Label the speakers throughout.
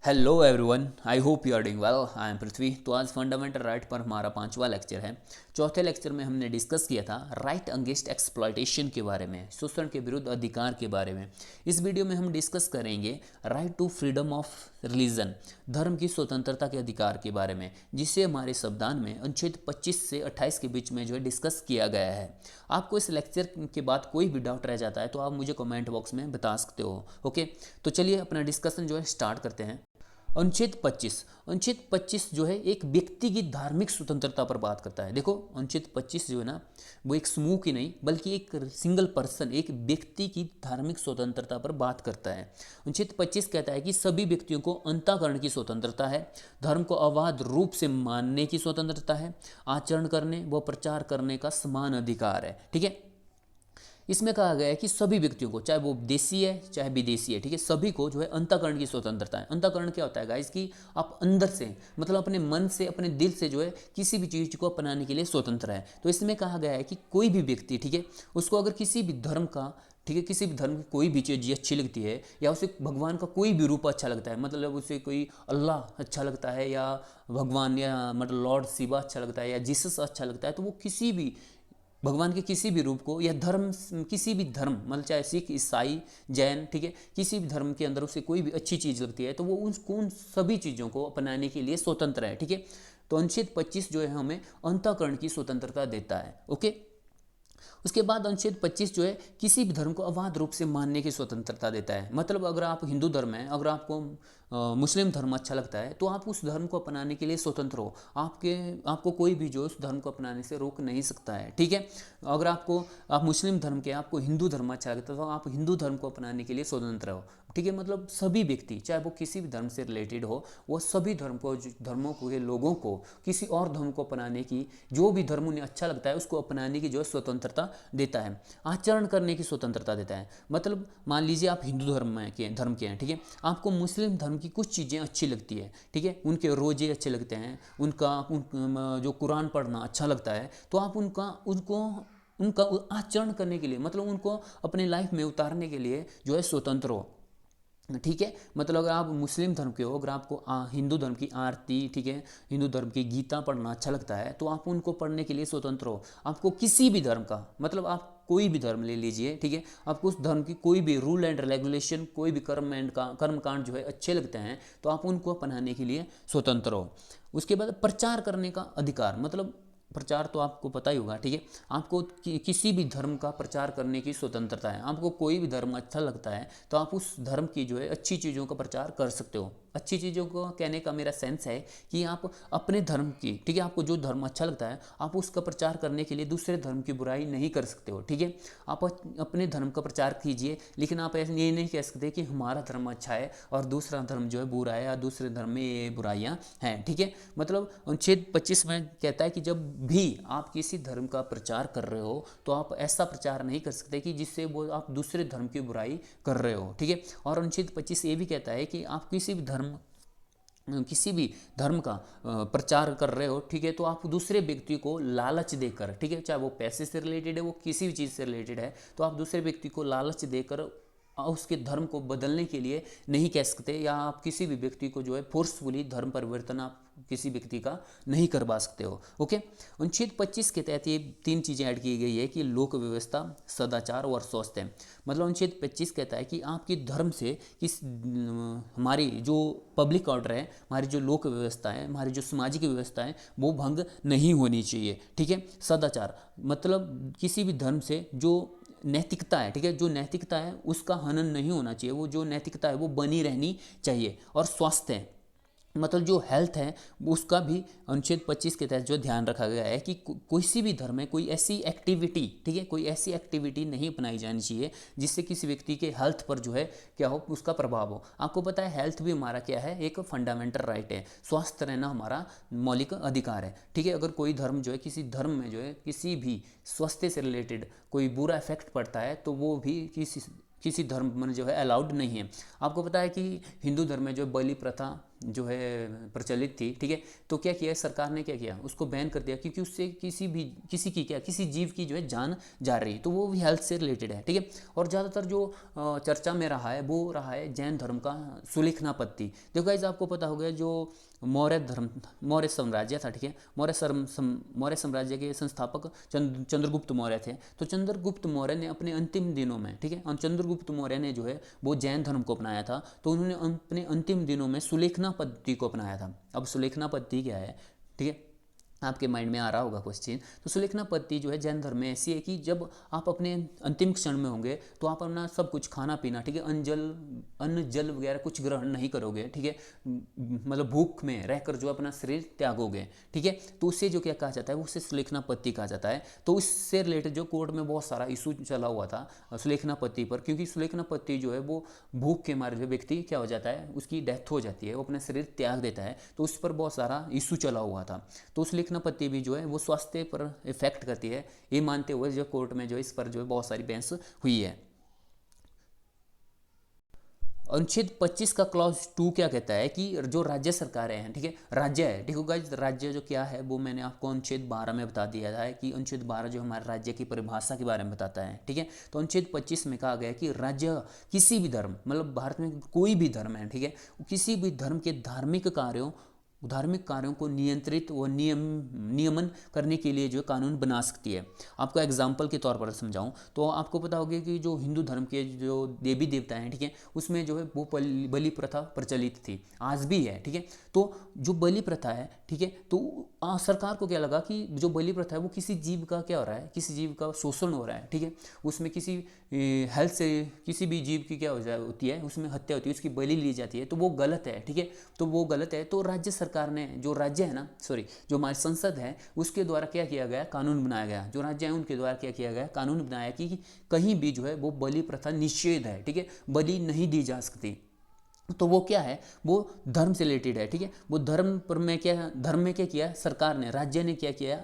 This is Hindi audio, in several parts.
Speaker 1: Hello everyone, I hope you are doing well. I am Prithvi. तो आज फंडामेंटल राइट पर हमारा 5वां लेक्चर है। चौथे लेक्चर में हमने डिस्कस किया था राइट अगेंस्ट एक्सप्लॉयटेशन के बारे में, शोषण के विरुद्ध अधिकार के बारे में। इस वीडियो में हम डिस्कस करेंगे right to freedom of religion, धर्म की स्वतंत्रता के अधिकार के बारे में, जिसे हमारे संविधान में अनुच्छेद 25 से 28 के बीच में जो है डिस्कस किया गया है। आपको इस लेक्चर के बाद कोई भी डाउट रह जाता है तो आप मुझे कमेंट बॉक्स में बता सकते हो। ओके, तो चलिए अपना डिस्कशन जो है स्टार्ट करते हैं। अनुच्छेद 25 जो है एक व्यक्ति की धार्मिक स्वतंत्रता पर बात करता है। देखो, अनुच्छेद 25 जो है ना, वो एक समूह की नहीं बल्कि एक सिंगल पर्सन, एक व्यक्ति की धार्मिक स्वतंत्रता पर बात करता है। अनुच्छेद 25 कहता है कि सभी व्यक्तियों को अंतःकरण की स्वतंत्रता है, धर्म को अबाध रूप से मानने की स्वतंत्रता है, आचरण करने व प्रचार करने का समान अधिकार है। ठीक है, इसमें कहा गया है कि सभी व्यक्तियों को, चाहे वो देशी है चाहे विदेशी है, ठीक है, सभी को जो है अंतःकरण की स्वतंत्रता है। अंतःकरण क्या होता है गाइस, कि आप अंदर से, मतलब अपने मन से, अपने दिल से जो है किसी भी चीज़ को अपनाने के लिए स्वतंत्र है। तो इसमें कहा गया है कि कोई भी व्यक्ति, ठीक है, उसको अगर किसी भी धर्म का, ठीक है, किसी भी धर्म की कोई भी चीज़ अच्छी लगती है, या उसे भगवान का कोई भी रूप अच्छा लगता है, मतलब उसे कोई अल्लाह अच्छा लगता है, या भगवान, या मतलब लॉर्ड शिवा अच्छा लगता है, या जीसस अच्छा लगता है, तो वो किसी भी भगवान के किसी भी रूप को, या धर्म, किसी भी धर्म, मतलब चाहे सिख, ईसाई, जैन, ठीक है, किसी भी धर्म के अंदर उसे कोई भी अच्छी चीज़ लगती है तो वो उन सभी चीज़ों को अपनाने के लिए स्वतंत्र है। ठीक है, तो अनुच्छेद 25 जो है हमें अंतःकरण की स्वतंत्रता देता है। ओके, उसके बाद अनुच्छेद 25 जो है किसी भी धर्म को अबाध रूप से मानने की स्वतंत्रता देता है। मतलब अगर आप हिंदू धर्म हैं, अगर आपको मुस्लिम धर्म अच्छा लगता है तो आप उस धर्म को अपनाने के लिए स्वतंत्र हो। आपको कोई भी जो उस धर्म को अपनाने से रोक नहीं सकता है। ठीक है, अगर आप मुस्लिम धर्म के, आपको हिंदू धर्म अच्छा लगता है तो आप हिंदू धर्म को अपनाने के लिए स्वतंत्र हो। ठीक है, मतलब सभी व्यक्ति, चाहे वो किसी भी धर्म से रिलेटेड हो, वो सभी धर्मों के लोगों को किसी और धर्म को अपनाने की, जो भी धर्म उन्हें अच्छा लगता है उसको अपनाने की जो है स्वतंत्रता देता है। आचरण करने की स्वतंत्रता देता है। मतलब मान लीजिए आप हिंदू धर्म के हैं, ठीक है, आपको मुस्लिम धर्म की कुछ चीज़ें अच्छी लगती है, ठीक है, उनके रोजे अच्छे लगते हैं, जो कुरान पढ़ना अच्छा लगता है, तो आप उनका आचरण करने के लिए, मतलब उनको अपने लाइफ में उतारने के लिए जो है स्वतंत्र हो। ठीक है, मतलब अगर आप मुस्लिम धर्म के हो, अगर आपको हिंदू धर्म की आरती, ठीक है, हिंदू धर्म की गीता पढ़ना अच्छा लगता है तो आप उनको पढ़ने के लिए स्वतंत्र हो। आपको किसी भी धर्म का, मतलब आप कोई भी धर्म ले लीजिए, ठीक है, आपको उस धर्म की कोई भी रूल एंड रेगुलेशन, कोई भी कर्मकांड जो है अच्छे लगते हैं तो आप उनको अपनाने के लिए स्वतंत्र हो। उसके बाद प्रचार करने का अधिकार, मतलब प्रचार तो आपको पता ही होगा, ठीक है, आपको किसी भी धर्म का प्रचार करने की स्वतंत्रता है। आपको कोई भी धर्म अच्छा लगता है तो आप उस धर्म की जो है अच्छी चीज़ों का प्रचार कर सकते हो। अच्छी चीज़ों को कहने का मेरा सेंस है कि आप अपने धर्म की, ठीक है, आपको जो धर्म अच्छा लगता है आप उसका प्रचार करने के लिए दूसरे धर्म की बुराई नहीं कर सकते हो। ठीक है, आप अपने धर्म का प्रचार कीजिए, लेकिन आप ऐसे ये नहीं कह सकते कि हमारा धर्म अच्छा है और दूसरा धर्म जो है बुरा है, या दूसरे धर्म में ये बुराइयाँ हैं। ठीक है, मतलब अनुच्छेद 25 में कहता है कि जब भी आप किसी धर्म का प्रचार कर रहे हो तो आप ऐसा प्रचार नहीं कर सकते कि जिससे वो आप दूसरे धर्म की बुराई कर रहे हो। ठीक है, और अनुच्छेद 25 ये भी कहता है कि आप किसी भी धर्म का प्रचार कर रहे हो, ठीक है, तो आप दूसरे व्यक्ति को लालच देकर, ठीक है, चाहे वो पैसे से रिलेटेड है, वो किसी भी चीज़ से रिलेटेड है, तो आप दूसरे व्यक्ति को लालच देकर उसके धर्म को बदलने के लिए नहीं कह सकते, या आप किसी भी व्यक्ति को जो है फोर्सफुली धर्म परिवर्तन आप किसी व्यक्ति का नहीं करवा सकते हो। ओके, अनुच्छेद 25 के तहत ये 3 चीज़ें ऐड की गई है कि लोक व्यवस्था, सदाचार और स्वास्थ्य। मतलब अनुच्छेद 25 कहता है कि आपकी धर्म से हमारी जो पब्लिक ऑर्डर है, हमारी जो लोक व्यवस्था है, हमारी जो सामाजिक व्यवस्था है, वो भंग नहीं होनी चाहिए। ठीक है, सदाचार मतलब किसी भी धर्म से जो नैतिकता है, ठीक है, जो नैतिकता है उसका हनन नहीं होना चाहिए, वो जो नैतिकता है वो बनी रहनी चाहिए। और स्वास्थ्य है, मतलब जो हेल्थ है उसका भी अनुच्छेद 25 के तहत जो ध्यान रखा गया है कि किसी भी धर्म में कोई ऐसी एक्टिविटी, ठीक है, कोई ऐसी एक्टिविटी नहीं अपनाई जानी चाहिए जिससे किसी व्यक्ति के हेल्थ पर जो है क्या हो, उसका प्रभाव हो। आपको पता है हेल्थ भी हमारा क्या है, एक फंडामेंटल राइट है, स्वस्थ रहना हमारा मौलिक अधिकार है। ठीक है, अगर कोई धर्म जो है, किसी धर्म में जो है किसी भी स्वास्थ्य से रिलेटेड कोई बुरा इफेक्ट पड़ता है तो वो भी किसी धर्म में जो है अलाउड नहीं है। आपको पता है कि हिंदू धर्म में जो बलि प्रथा जो है प्रचलित थी, ठीक है। तो क्या किया सरकार ने, क्या किया उसको बैन कर दिया, क्योंकि उससे किसी जीव की जो है जान जा रही है, तो वो भी हेल्थ से रिलेटेड है, ठीक है। और ज़्यादातर जो चर्चा में रहा है वो रहा है जैन धर्म का सुलेखना पत्ती। देखो गाइस, आपको पता होगा जो मौर्य साम्राज्य था, ठीक है। मौर्य साम्राज्य के संस्थापक चंद्रगुप्त मौर्य थे। तो चंद्रगुप्त मौर्य ने अपने अंतिम दिनों में, ठीक है, और चंद्रगुप्त मौर्य ने जो है वो जैन धर्म को अपनाया था। तो उन्होंने अपने अंतिम दिनों में सुलेखना पद्धति को अपनाया था। अब सुलेखना पद्धति क्या है, ठीक है, आपके माइंड में आ रहा होगा क्वेश्चन। तो सुलेखना पद्धति जो है जैन धर्म में ऐसी है कि जब आप अपने अंतिम क्षण में होंगे तो आप अपना सब कुछ खाना पीना, ठीक है, अन्न जल वगैरह कुछ ग्रहण नहीं करोगे, ठीक है, मतलब भूख में रहकर जो अपना शरीर त्यागोगे, ठीक है। तो उससे जो क्या कहा जाता है, उससे सुलेखना पद्धति कहा जाता है। तो उससे रिलेटेड जो कोर्ट में बहुत सारा इशू चला हुआ था सुलेखना पद्धति पर, क्योंकि सुलेखना पद्धति जो है वो भूख के मारे जो व्यक्ति क्या हो जाता है, उसकी डेथ हो जाती है, वो अपना शरीर त्याग देता है। तो उस पर बहुत सारा इशू चला हुआ था। तो सुलेखना पद्धति भी जो है वो स्वास्थ्य पर इफेक्ट करती है, ये मानते हुए जो कोर्ट में जो इस पर जो है बहुत सारी बहस हुई है। अनुच्छेद 25 का क्लॉज 2 क्या कहता है कि जो राज्य सरकारें हैं, ठीक है, राज्य है, ठीक होगा, राज्य जो क्या है वो मैंने आपको अनुच्छेद 12 में बता दिया था कि अनुच्छेद 12 जो हमारे राज्य की परिभाषा के बारे में बताता है, ठीक है। तो अनुच्छेद 25 में कहा गया कि राज्य किसी भी धर्म, मतलब भारत में कोई भी धर्म है, ठीक है, किसी भी धर्म के धार्मिक कार्यों को नियंत्रित व नियमन करने के लिए जो कानून बना सकती है। आपको एग्जाम्पल के तौर पर समझाऊं तो आपको पता होगा कि जो हिंदू धर्म के जो देवी देवता हैं, ठीक है, उसमें जो है वो बलि प्रथा प्रचलित थी, आज भी है, ठीक है। तो जो बलि प्रथा है, ठीक है, तो सरकार को क्या लगा कि जो बलि प्रथा है वो किसी जीव का क्या हो रहा है, किसी जीव का शोषण हो रहा है, ठीक है, उसमें किसी हेल्थ से किसी भी जीव की क्या होती है, उसमें हत्या होती है, उसकी बलि ली जाती है, तो वो गलत है, ठीक है। तो वो गलत है। तो राज्य सरकार ने, जो राज्य है ना, जो हमारी संसद है उसके द्वारा क्या किया गया, कानून बनाया गया, जो राज्य है उनके द्वारा क्या किया गया, कानून बनाया कि कहीं भी जो है वो बलि प्रथा निषेध है, ठीक है, बलि नहीं दी जा सकती। तो वो क्या है, वो धर्म से रिलेटेड है, ठीक है। वो धर्म में क्या किया सरकार ने, राज्य ने क्या किया,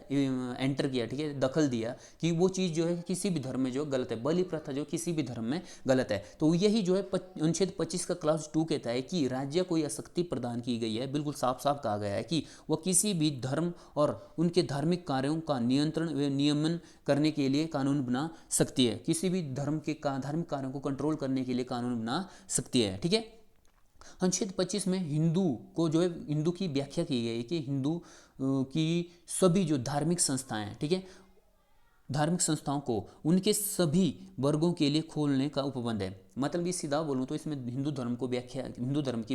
Speaker 1: एंटर किया, ठीक है, दखल दिया कि वो चीज़ जो है किसी भी धर्म में जो गलत है, बलि प्रथा जो किसी भी धर्म में गलत है। तो यही जो है अनुच्छेद 25 का क्लास 2 कहता है कि राज्य को यह शक्ति प्रदान की गई है, बिल्कुल साफ साफ कहा गया है कि वह किसी भी धर्म और उनके धार्मिक कार्यों का नियंत्रण व नियमन करने के लिए कानून बना सकती है, किसी भी धर्म के धार्मिक कार्यों को कंट्रोल करने के लिए कानून बना सकती है, ठीक है। अनुच्छेद 25 में हिंदू को जो है, हिंदू की व्याख्या की गई है कि हिंदू की सभी जो धार्मिक संस्थाएं हैं, ठीक है, धार्मिक संस्थाओं को उनके सभी वर्गों के लिए खोलने का उपबंध है। मतलब ये सीधा बोलूँ तो इसमें हिंदू धर्म की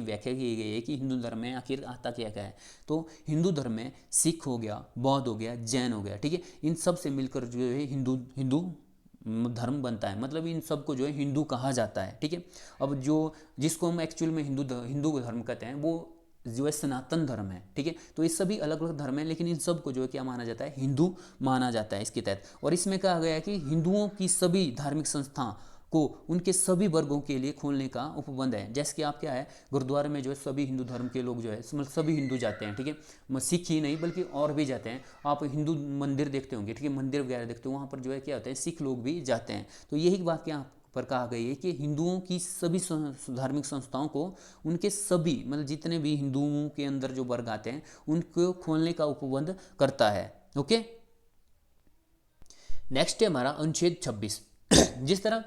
Speaker 1: व्याख्या की गई है कि हिंदू धर्म में आखिर आता क्या क्या है। तो हिंदू धर्म में सिख हो गया, बौद्ध हो गया, जैन हो गया, ठीक है, इन सब से मिलकर जो है हिंदू हिंदू धर्म बनता है, मतलब इन सब को जो है हिंदू कहा जाता है, ठीक है। अब जो जिसको हम एक्चुअल में हिंदू धर्म कहते हैं वो जो है सनातन धर्म है, ठीक है। तो ये सभी अलग अलग धर्म है, लेकिन इन सब को जो है क्या माना जाता है, हिंदू माना जाता है इसके तहत। और इसमें कहा गया है कि हिंदुओं की सभी धार्मिक संस्था को उनके सभी वर्गों के लिए खोलने का उपबंध है। जैसे कि आप क्या है, गुरुद्वारे में जो है सभी हिंदू धर्म के लोग जो है, मतलब सभी हिंदू जाते हैं, ठीक है, सिख ही नहीं बल्कि और भी जाते हैं। आप हिंदू मंदिर देखते होंगे, ठीक है, मंदिर वगैरह देखते हो, वहाँ पर जो है क्या होता है, सिख लोग भी जाते हैं। तो यही बात यहाँ पर कहा गई है कि हिंदुओं की सभी धार्मिक संस्थाओं को उनके सभी, मतलब जितने भी हिंदुओं के अंदर जो वर्ग आते हैं उनको खोलने का उपबंध करता है। ओके, नेक्स्ट है हमारा अनुच्छेद 26। जिस तरह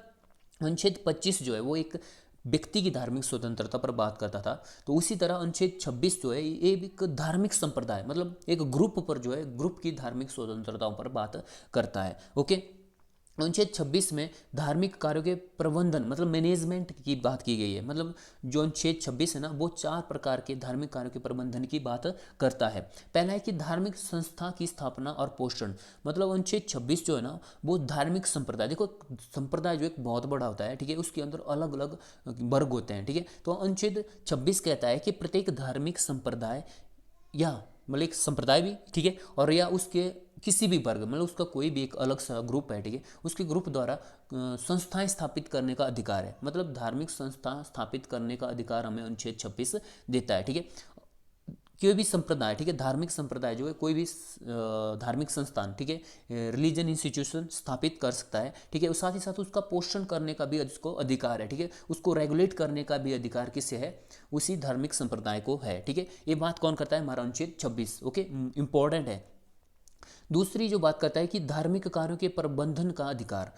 Speaker 1: अनुच्छेद 25 जो है वो एक व्यक्ति की धार्मिक स्वतंत्रता पर बात करता था, तो उसी तरह अनुच्छेद 26 जो है ये एक धार्मिक संप्रदाय, मतलब एक ग्रुप पर जो है, ग्रुप की धार्मिक स्वतंत्रताओं पर बात करता है। ओके, अनुच्छेद 26 में धार्मिक कार्यों के प्रबंधन, मतलब मैनेजमेंट की बात की गई है। मतलब जो अनुच्छेद 26 है ना, वो 4 प्रकार के धार्मिक कार्यों के प्रबंधन की बात करता है। पहला है कि धार्मिक संस्था की स्थापना और पोषण, मतलब अनुच्छेद 26 जो है ना वो धार्मिक संप्रदाय, देखो संप्रदाय जो एक बहुत बड़ा होता है, ठीक है, उसके अंदर अलग अलग वर्ग होते हैं, ठीक है। तो अनुच्छेद 26 कहता है कि प्रत्येक धार्मिक संप्रदाय या मतलब एक संप्रदाय भी, ठीक है, और या उसके किसी भी वर्ग, मतलब उसका कोई भी एक अलग सा ग्रुप है, ठीक है, उसके ग्रुप द्वारा संस्थाएं स्थापित करने का अधिकार है। मतलब धार्मिक संस्था स्थापित करने का अधिकार हमें अनुच्छेद 26 देता है, ठीक है। कोई भी संप्रदाय, ठीक है, धार्मिक संप्रदाय जो है, कोई भी धार्मिक संस्थान, ठीक है, रिलीजन इंस्टीट्यूशन स्थापित कर सकता है, ठीक है, और साथ ही साथ उसका पोषण करने का भी उसको अधिकार है, ठीक है, उसको रेगुलेट करने का भी अधिकार किससे है, उसी धार्मिक संप्रदाय को है, ठीक है। ये बात कौन करता है, हमारा अनुच्छेद 26, ओके, इंपॉर्टेंट है। दूसरी जो बात करता है कि धार्मिक कार्यों के प्रबंधन का अधिकार,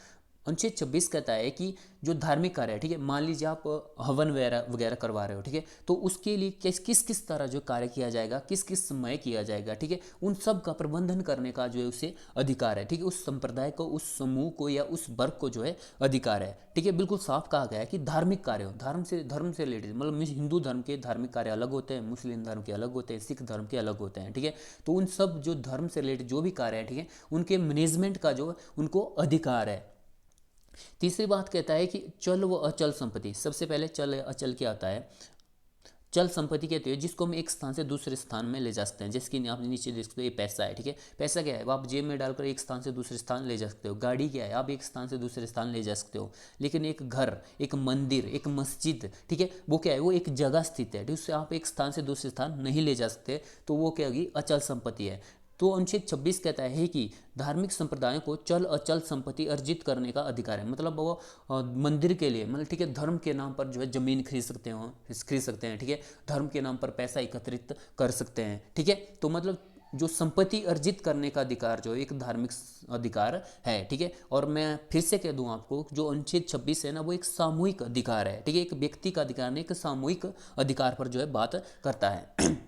Speaker 1: अनुच्छेद 26 कहता है कि जो धार्मिक कार्य है, ठीक है, मान लीजिए आप हवन वगैरह वगैरह करवा रहे हो, ठीक है, तो उसके लिए किस किस किस तरह जो कार्य किया जाएगा, किस किस समय किया जाएगा, ठीक है, उन सब का प्रबंधन करने का जो है उसे अधिकार है, ठीक है, उस संप्रदाय को, उस समूह को या उस वर्ग को जो है अधिकार है, ठीक है। बिल्कुल साफ कहा गया है कि धार्मिक कार्य हो, धर्म से रिलेटेड, मतलब हिंदू धर्म के धार्मिक कार्य अलग होते हैं, मुस्लिम धर्म के अलग होते हैं, सिख धर्म के अलग होते हैं, ठीक है, तो उन सब जो धर्म से रिलेटेड जो भी कार्य है, ठीक है, उनके मैनेजमेंट का जो उनको अधिकार है। तीसरी बात कहता है कि चल व अचल संपत्ति, सबसे पहले चल अचल क्या आता है, चल संपत्ति कहते हैं जिसको हम एक स्थान से दूसरे स्थान में ले जा सकते हैं, जैसे कि आप नीचे देख सकते हो, ये पैसा है, ठीक है, पैसा क्या है, वो आप जेब में डालकर एक स्थान से दूसरे स्थान ले जा सकते हो। गाड़ी क्या है, आप एक स्थान से दूसरे स्थान ले जा सकते हो। लेकिन एक घर, एक मंदिर, एक मस्जिद, ठीक है, वो क्या है, वो एक जगह स्थित है, उससे आप एक स्थान से दूसरे स्थान नहीं ले जा सकते, तो वो क्या होगी, अचल संपत्ति है। तो अनुच्छेद 26 कहता है कि धार्मिक संप्रदायों को चल अचल संपत्ति अर्जित करने का अधिकार है, मतलब वो मंदिर के लिए, मतलब ठीक है, धर्म के नाम पर जो है जमीन खरीद सकते हैं, ठीक है, धर्म के नाम पर पैसा एकत्रित कर सकते हैं, ठीक है, तो मतलब जो संपत्ति अर्जित करने का अधिकार जो एक धार्मिक अधिकार है, ठीक है। और मैं फिर से कह दूं आपको, जो अनुच्छेद 26 है ना, वो एक सामूहिक अधिकार है, ठीक है, एक व्यक्ति का अधिकार नहीं, एक सामूहिक अधिकार पर जो है बात करता है।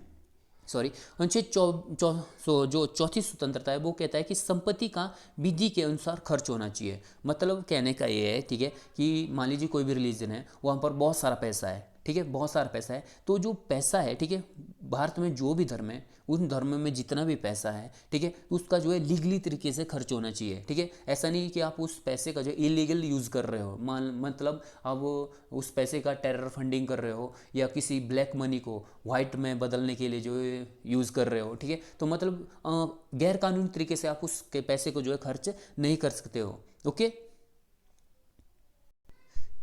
Speaker 1: सॉरी, अनुच्छेद जो चौथी स्वतंत्रता है वो कहता है कि संपत्ति का विधि के अनुसार खर्च होना चाहिए। मतलब कहने का ये है, ठीक है, कि मान लीजिए कोई भी रिलीजन है, वहाँ पर बहुत सारा पैसा है, ठीक है, बहुत सारा पैसा है, तो जो पैसा है, ठीक है, भारत में जो भी धर्म है, उन धर्म में जितना भी पैसा है, ठीक है, उसका जो है लीगली तरीके से खर्च होना चाहिए, ठीक है। ऐसा नहीं कि आप उस पैसे का जो इलीगल यूज़ कर रहे हो, मतलब आप उस पैसे का टेरर फंडिंग कर रहे हो या किसी ब्लैक मनी को वाइट में बदलने के लिए जो है यूज़ कर रहे हो, ठीक है, तो मतलब गैर कानूनी तरीके से आप उस पैसे को जो है खर्च नहीं कर सकते हो, ओके।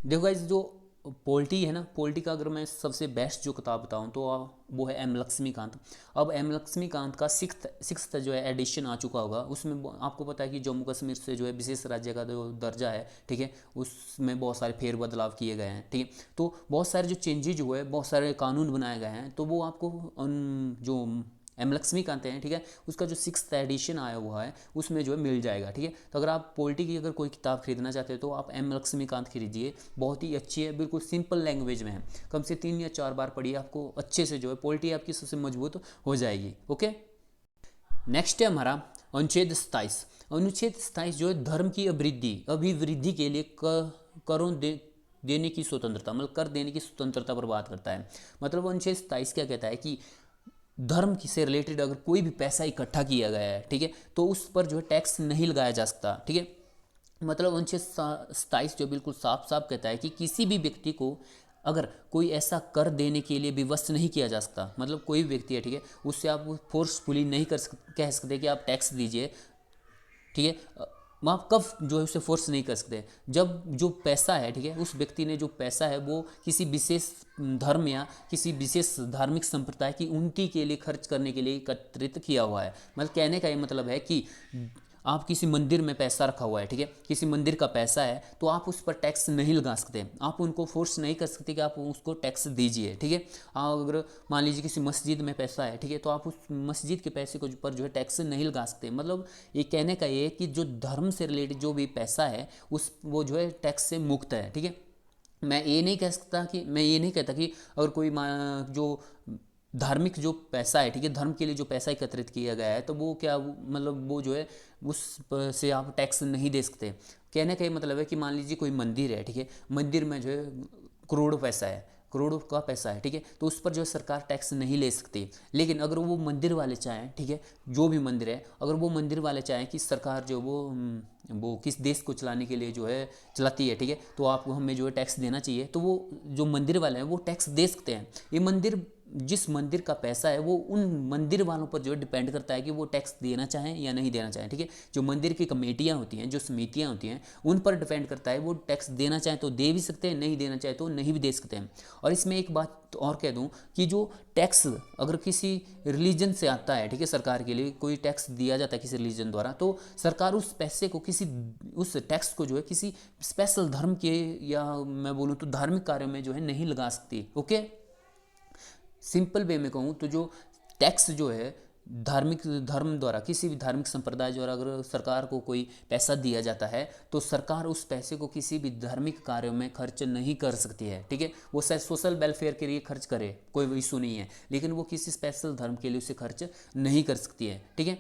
Speaker 1: देखो गाइस, जो पॉलिटी है ना, पॉलिटी का अगर मैं सबसे बेस्ट जो किताब बताऊं तो वो है एम लक्ष्मीकांत। अब एम लक्ष्मीकांत का सिक्स्थ जो है एडिशन आ चुका होगा, उसमें आपको पता है कि जम्मू कश्मीर से जो है विशेष राज्य का जो दर्जा है, ठीक है, उसमें बहुत सारे फेर बदलाव किए गए हैं, ठीक है, तो बहुत सारे जो चेंजेज हुए, बहुत सारे कानून बनाए गए हैं, तो वो आपको जो एम लक्ष्मीकांत हैं, ठीक है, उसका जो सिक्स्थ एडिशन आया हुआ है उसमें जो है मिल जाएगा, ठीक है। तो अगर आप पॉलिटी की अगर कोई किताब खरीदना चाहते हो तो आप एम लक्ष्मीकांत खरीदिए, बहुत ही अच्छी है, बिल्कुल सिंपल लैंग्वेज में है, कम से 3 या 4 बार पढ़िए, आपको अच्छे से जो है पॉलिटी आपकी सबसे मजबूत हो जाएगी, ओके। नेक्स्ट है हमारा अनुच्छेद 27। अनुच्छेद 27 जो है धर्म की अभिवृद्धि के लिए करों देने की स्वतंत्रता, मतलब कर देने की स्वतंत्रता पर बात करता है। मतलब अनुच्छेद 27 क्या कहता है कि धर्म से रिलेटेड अगर कोई भी पैसा इकट्ठा किया गया है, ठीक है, तो उस पर जो है टैक्स नहीं लगाया जा सकता, ठीक है। मतलब अनुच्छेद 27 जो बिल्कुल साफ साफ कहता है कि किसी भी व्यक्ति को अगर कोई ऐसा कर देने के लिए विवश नहीं किया जा सकता, मतलब कोई भी व्यक्ति है, ठीक है, उससे आप फोर्सफुली नहीं कह सकते कि आप टैक्स दीजिए, ठीक है। आप कब जो है उसे फोर्स नहीं कर सकते, जब जो पैसा है, ठीक है, उस व्यक्ति ने जो पैसा है वो किसी विशेष धर्म या किसी विशेष धार्मिक संप्रदाय की उन्नति के लिए खर्च करने के लिए एकत्रित किया हुआ है। मतलब कहने का ये मतलब है कि आप किसी मंदिर में पैसा रखा हुआ है, ठीक है, किसी मंदिर का पैसा है, तो आप उस पर टैक्स नहीं लगा सकते, आप उनको फोर्स नहीं कर सकते कि आप उसको टैक्स दीजिए, ठीक है। अगर मान लीजिए किसी मस्जिद में पैसा है, ठीक है, तो आप उस मस्जिद के पैसे को पर जो है टैक्स नहीं लगा सकते। मतलब ये कहने का ये है कि जो धर्म से रिलेटेड जो भी पैसा है वो जो है टैक्स से मुक्त है, ठीक है। मैं ये नहीं कहता कि अगर कोई जो धार्मिक जो पैसा है, ठीक है, धर्म के लिए जो पैसा एकत्रित किया गया है, तो वो क्या, मतलब वो जो है उस से आप टैक्स नहीं दे सकते। कहने का ये मतलब है कि मान लीजिए कोई मंदिर है, ठीक है, मंदिर में जो है करोड़ों का पैसा है, ठीक है, तो उस पर जो है सरकार टैक्स नहीं ले सकती। लेकिन अगर वो मंदिर वाले चाहें, ठीक है, जो भी मंदिर है, अगर वो मंदिर वाले चाहें कि सरकार जो वो किस देश को चलाने के लिए जो है चलाती है, ठीक है, तो आपको हमें जो है टैक्स देना चाहिए, तो वो जो मंदिर वाले हैं वो टैक्स दे सकते हैं। ये मंदिर जिस मंदिर का पैसा है वो उन मंदिर वालों पर जो है डिपेंड करता है कि वो टैक्स देना चाहें या नहीं देना चाहें, ठीक है। जो मंदिर की कमेटियाँ होती हैं, जो समितियाँ होती हैं, उन पर डिपेंड करता है, वो टैक्स देना चाहें तो दे भी सकते हैं, नहीं देना चाहे तो नहीं भी दे सकते हैं। और इसमें एक बात और कह दूं कि जो टैक्स अगर किसी रिलीजन से आता है, ठीक है, सरकार के लिए कोई टैक्स दिया जाता है किसी रिलीजन द्वारा, तो सरकार उस पैसे को उस टैक्स को जो है किसी स्पेशल धर्म के या मैं बोलूँ तो धार्मिक कार्यों में जो है नहीं लगा सकती। ओके, सिंपल वे में कहूँ तो जो टैक्स जो है धार्मिक धर्म द्वारा, किसी भी धार्मिक संप्रदाय द्वारा अगर सरकार को कोई पैसा दिया जाता है तो सरकार उस पैसे को किसी भी धार्मिक कार्यों में खर्च नहीं कर सकती है, ठीक है। वो शायद सोशल वेलफेयर के लिए खर्च करे, कोई इशू नहीं है, लेकिन वो किसी स्पेशल धर्म के लिए उसे खर्च नहीं कर सकती है, ठीक है।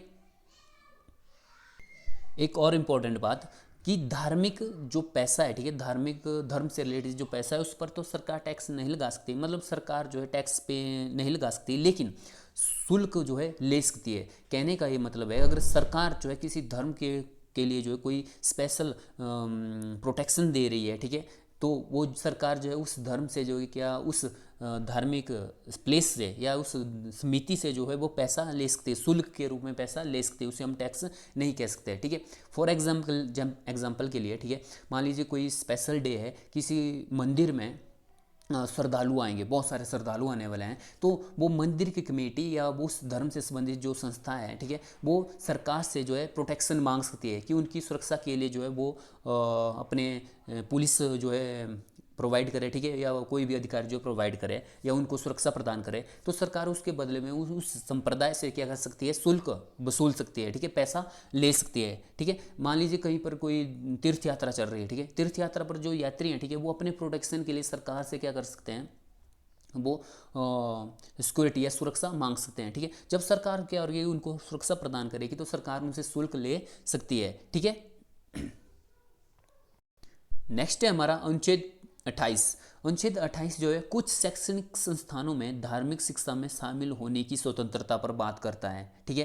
Speaker 1: एक और इम्पोर्टेंट बात कि धार्मिक जो पैसा है, ठीक है, धार्मिक धर्म से रिलेटेड जो पैसा है उस पर तो सरकार टैक्स नहीं लगा सकती, मतलब सरकार जो है टैक्स पे नहीं लगा सकती, लेकिन शुल्क जो है ले सकती है। कहने का ये मतलब है अगर सरकार जो है किसी धर्म के लिए जो है कोई स्पेशल प्रोटेक्शन दे रही है, ठीक है, तो वो सरकार जो है उस धर्म से जो है क्या उस धार्मिक प्लेस से या उस समिति से जो है वो पैसा ले सकते हैं, शुल्क के रूप में पैसा ले सकते हैं, उसे हम टैक्स नहीं कह सकते, ठीक है। फॉर एग्जाम्पल के लिए, ठीक है, मान लीजिए कोई स्पेशल डे है, किसी मंदिर में श्रद्धालु आएंगे, बहुत सारे श्रद्धालु आने वाले हैं, तो वो मंदिर की कमेटी या वो उस धर्म से संबंधित जो संस्था है, ठीक है, वो सरकार से जो है प्रोटेक्शन मांग सकती है कि उनकी सुरक्षा के लिए जो है वो अपने पुलिस जो है प्रोवाइड करे, ठीक है, या कोई भी अधिकारी जो प्रोवाइड करे या उनको सुरक्षा प्रदान करे, तो सरकार उसके बदले में उस संप्रदाय से क्या कर सकती है, शुल्क वसूल सकती है, ठीक है, पैसा ले सकती है, ठीक है। मान लीजिए कहीं पर कोई तीर्थ यात्रा चल रही है, ठीक है, तीर्थ यात्रा पर जो यात्री हैं, ठीक है, वो अपने प्रोटेक्शन के लिए सरकार से क्या कर सकते हैं, वो सिक्योरिटी या सुरक्षा मांग सकते हैं, ठीक है। जब सरकार क्या और ये उनको सुरक्षा प्रदान करेगी तो सरकार उनसे शुल्क ले सकती है, ठीक है। नेक्स्ट है हमारा अनुच्छेद 28। अनुच्छेद 28 जो है कुछ शैक्षणिक संस्थानों में धार्मिक शिक्षा में शामिल होने की स्वतंत्रता पर बात करता है, ठीक है।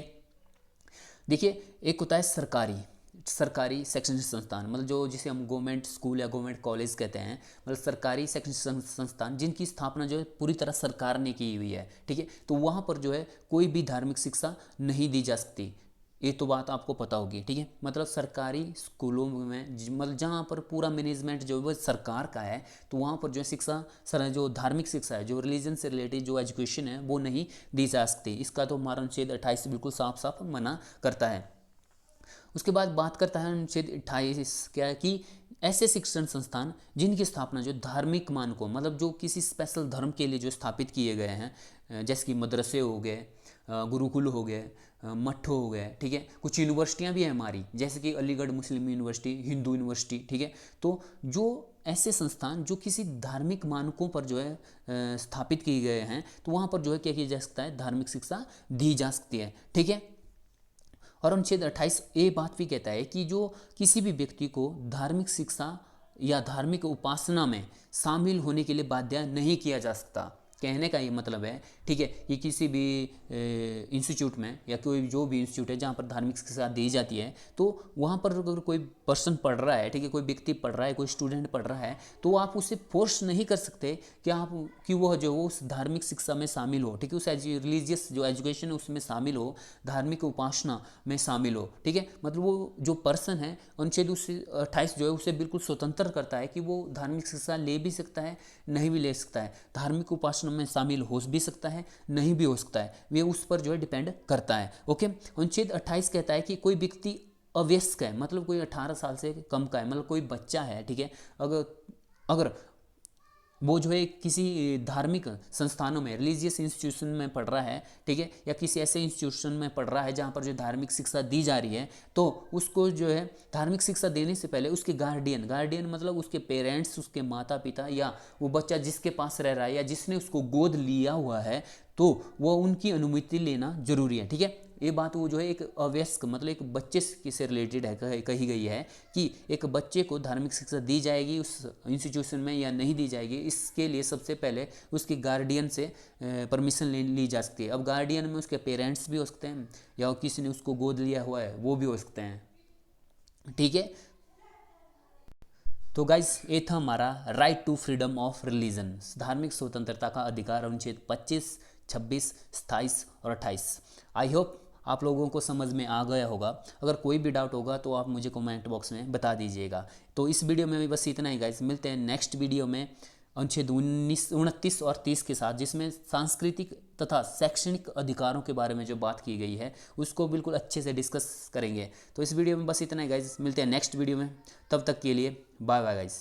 Speaker 1: देखिए, एक होता है सरकारी शैक्षणिक संस्थान, मतलब जो जिसे हम गवर्नमेंट स्कूल या गवर्नमेंट कॉलेज कहते हैं, मतलब सरकारी शैक्षणिक संस्थान जिनकी स्थापना जो है पूरी तरह सरकार ने की हुई है, ठीक है, तो वहाँ पर जो है कोई भी धार्मिक शिक्षा नहीं दी जा सकती, ये तो बात आपको पता होगी, ठीक है। मतलब सरकारी स्कूलों में मतलब जहाँ पर पूरा मैनेजमेंट जो है वो सरकार का है, तो वहाँ पर जो है शिक्षा जो धार्मिक शिक्षा है, जो रिलीजन से रिलेटेड जो एजुकेशन है वो नहीं दी जा सकती। इसका तो हमारा अनुच्छेद 28 बिल्कुल साफ साफ मना करता है। उसके बाद बात करता है अनुच्छेद 28 क्या है कि ऐसे शिक्षण संस्थान जिनकी स्थापना जो धार्मिक मानकों, मतलब जो किसी स्पेशल धर्म के लिए जो स्थापित किए गए हैं, जैसे कि मदरसे हो गए, गुरुकुल हो गए, मठ हो गए, ठीक है, कुछ यूनिवर्सिटियां भी हैं हमारी, जैसे कि अलीगढ़ मुस्लिम यूनिवर्सिटी, हिंदू यूनिवर्सिटी, ठीक है, तो जो ऐसे संस्थान जो किसी धार्मिक मानकों पर जो है स्थापित किए गए हैं, तो वहाँ पर जो है क्या किया जा सकता है, धार्मिक शिक्षा दी जा सकती है, ठीक है। और अनुच्छेद 28 ये बात भी कहता है कि जो किसी भी व्यक्ति को धार्मिक शिक्षा या धार्मिक उपासना में शामिल होने के लिए बाध्य नहीं किया जा सकता। कहने का ये मतलब है, ठीक है, कि किसी भी इंस्टीट्यूट में या कोई जो भी इंस्टीट्यूट है जहाँ पर धार्मिक शिक्षा दी जाती है, तो वहाँ पर अगर कोई पर्सन पढ़ रहा है, ठीक है, कोई व्यक्ति पढ़ रहा है, कोई स्टूडेंट पढ़ रहा है, तो आप उसे फोर्स नहीं कर सकते कि वह जो उस धार्मिक शिक्षा में शामिल हो, ठीक है, उस रिलीजियस जो एजुकेशन है उसमें शामिल हो, धार्मिक उपासना में शामिल हो, ठीक है। मतलब वो जो पर्सन है अनुच्छेद 28 जो है उसे बिल्कुल स्वतंत्र करता है कि वो धार्मिक शिक्षा ले भी सकता है, नहीं भी ले सकता है, धार्मिक उपासना में शामिल हो भी सकता है, नहीं भी हो सकता है, वे उस पर जो है डिपेंड करता है। ओके, अनुच्छेद 28 कहता है कि कोई व्यक्ति अवयस्क है, मतलब कोई 18 साल से कम का है, मतलब कोई बच्चा है, ठीक है, अगर वो जो है किसी धार्मिक संस्थानों में, रिलीजियस इंस्टीट्यूशन में पढ़ रहा है, ठीक है, या किसी ऐसे इंस्टीट्यूशन में पढ़ रहा है जहाँ पर जो धार्मिक शिक्षा दी जा रही है, तो उसको जो है धार्मिक शिक्षा देने से पहले उसके गार्डियन मतलब उसके पेरेंट्स, उसके माता पिता या वो बच्चा जिसके पास रह रहा है या जिसने उसको गोद लिया हुआ है, तो वो उनकी अनुमति लेना जरूरी है, ठीक है। ये बात वो जो है एक अवयस्क मतलब एक बच्चे से रिलेटेड है, कही गई है कि एक बच्चे को धार्मिक शिक्षा दी जाएगी उस इंस्टीट्यूशन में या नहीं दी जाएगी, इसके लिए सबसे पहले उसके गार्डियन से परमिशन ली जा सकती है। अब गार्डियन में उसके पेरेंट्स भी हो सकते हैं या किसी ने उसको गोद लिया हुआ है वो भी हो सकते हैं, ठीक है। तो गाइस ये था हमारा right to freedom of religion, धार्मिक स्वतंत्रता का अधिकार, अनुच्छेद 25 26, 27 और 28। आई होप आप लोगों को समझ में आ गया होगा। अगर कोई भी डाउट होगा तो आप मुझे कमेंट बॉक्स में बता दीजिएगा। तो इस वीडियो में भी बस इतना ही गाइस, मिलते हैं नेक्स्ट वीडियो में अनुच्छेद 29 और 30 के साथ, जिसमें सांस्कृतिक तथा शैक्षणिक अधिकारों के बारे में जो बात की गई है उसको बिल्कुल अच्छे से डिस्कस करेंगे। तो इस वीडियो में बस इतना ही गाइस, मिलते हैं नेक्स्ट वीडियो में, तब तक के लिए बाय बाय गाइस।